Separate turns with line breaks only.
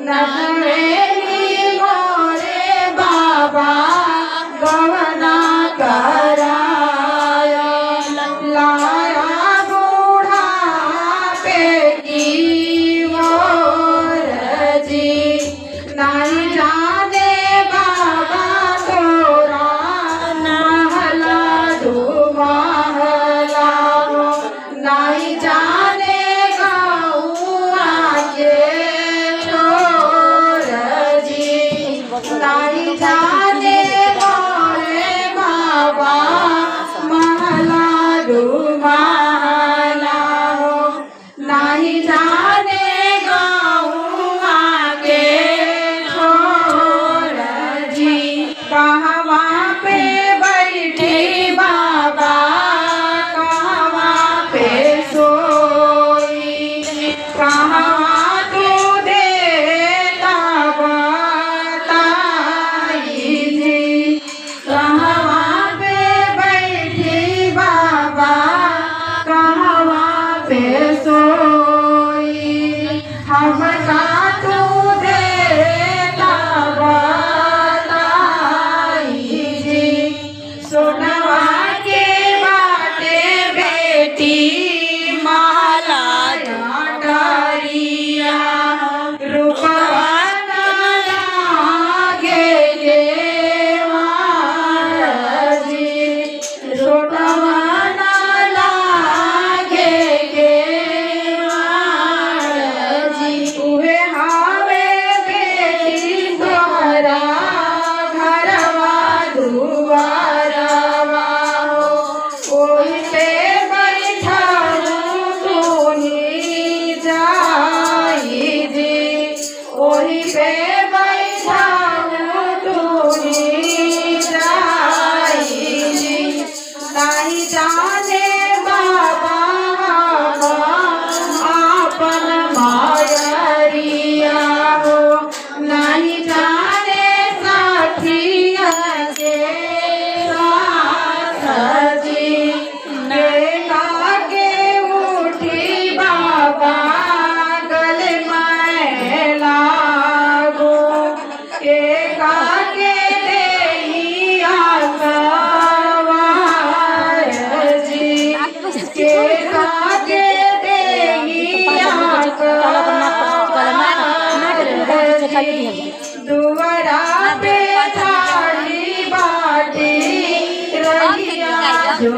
नवेली मोरे बाबा गवना कराया लाया बूढ़ा पे की मोर जी नहीं जाने बाबा तोरा महला दो महला नहीं जाने गौआ के छोर जी नहीं जाने मोरे बाबा महला दो महला नहीं जाने गौआ के छोर जी कहवा पे बैठी बाबा कहवा पे सोई कहवा तू देता बताई जी कहवा पे बैठी बाबा कहवा पे सोई हमका तू देता बताई जी सोनवा के बाटे बेटी माला डरिया रूपवा ना लागे महाराज जी सोनवा ना लागे महाराज जी उहे हावे बेटी तोहरा घरवा दुआरवा ओही पे बैठाऊ सुनी जाई जी ओही पे बैठाऊ सुनी जाई जी नहीं जाने बाबा आपन मायरिया हो नहीं जाने साथिया के साथ जी के उठी बाबा गले में लागो के देही आसवार जी के देही दुवरा पे थाली बाटी रहिया जो